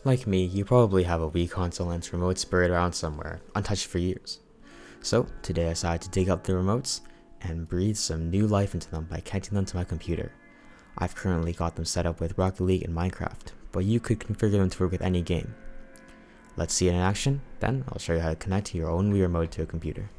Like me, you probably have a Wii console and its remote buried around somewhere, untouched for years. So, today I decided to dig up the remotes and breathe some new life into them by connecting them to my computer. I've currently got them set up with Rocket League and Minecraft, but you could configure them to work with any game. Let's see it in action, then I'll show you how to connect your own Wii Remote to a computer.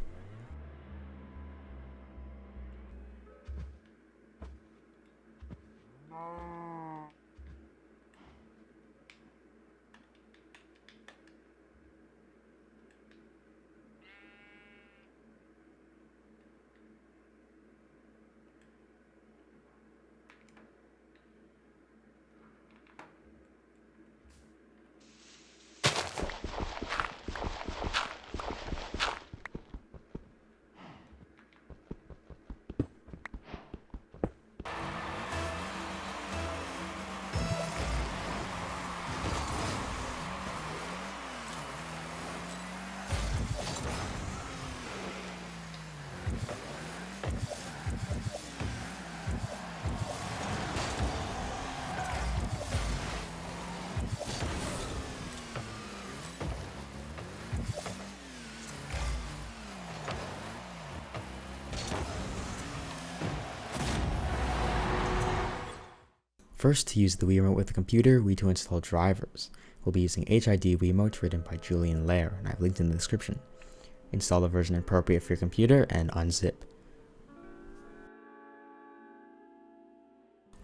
First, to use the Wii Remote with the computer, we need to install drivers. We'll be using HID Wii Remote written by Julian Lair, and I've linked in the description. Install the version appropriate for your computer and unzip.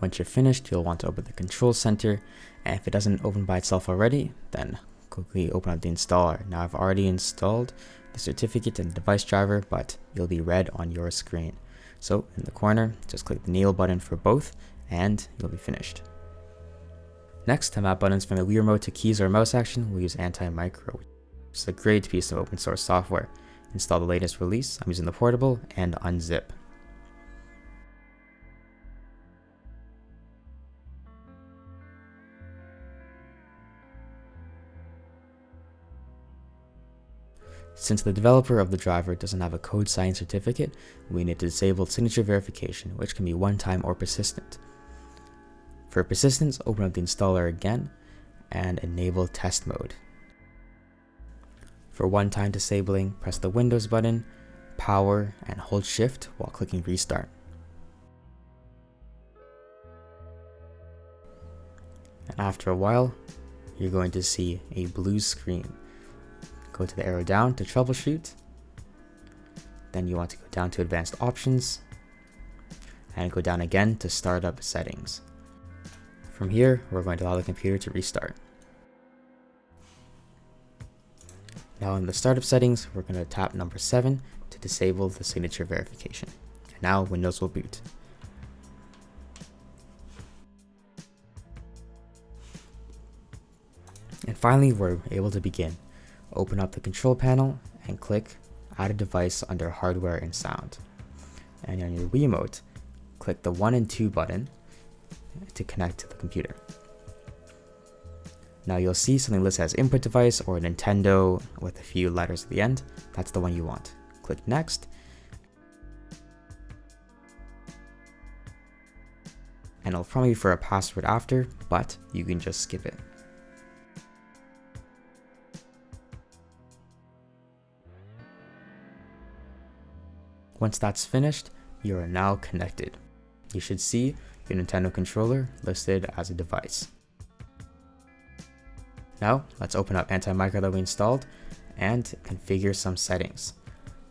Once you're finished, you'll want to open the control center, and if it doesn't open by itself already, then quickly open up the installer. Now I've already installed the certificate and the device driver, but it'll be red on your screen. So in the corner, just click the enable button for both, and you'll be finished. Next, to map buttons from the Wii Remote to keys or mouse action, we'll use Anti-Micro, which is a great piece of open source software. Install the latest release, I'm using the portable, and unzip. Since the developer of the driver doesn't have a code signing certificate, we need to disable signature verification, which can be one-time or persistent. For persistence, open up the installer again and enable test mode. For one-time disabling, press the Windows button, power, and hold shift while clicking restart. And after a while, you're going to see a blue screen. Go to the arrow down to troubleshoot. Then you want to go down to advanced options and go down again to startup settings. From here, we're going to allow the computer to restart. Now in the startup settings, we're going to tap number 7 to disable the signature verification. And now Windows will boot. And finally, we're able to begin. Open up the control panel and click Add a device under Hardware and Sound. And on your Wii Remote, click the 1 and 2 button to connect to the computer. Now you'll see something listed as input device or Nintendo with a few letters at the end. That's the one you want. Click Next. And it'll prompt you for a password after, but you can just skip it. Once that's finished, you are now connected. You should see your Nintendo controller listed as a device. Now, let's open up Anti-Micro that we installed and configure some settings.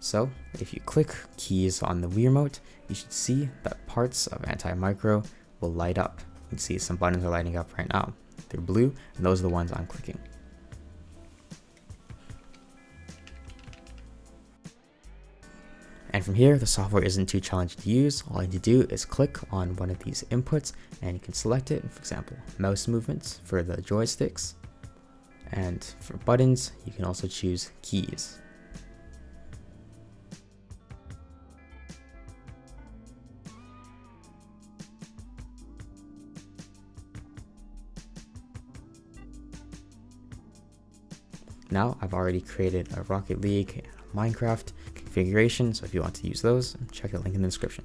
So, if you click keys on the Wii Remote, you should see that parts of Anti-Micro will light up. You can see some buttons are lighting up right now. They're blue, and those are the ones I'm clicking. And from here, the software isn't too challenging to use. All you need to do is click on one of these inputs and you can select it. For example, mouse movements for the joysticks. And for buttons, you can also choose keys. Now, I've already created a Rocket League, Minecraft configuration, so if you want to use those, check the link in the description.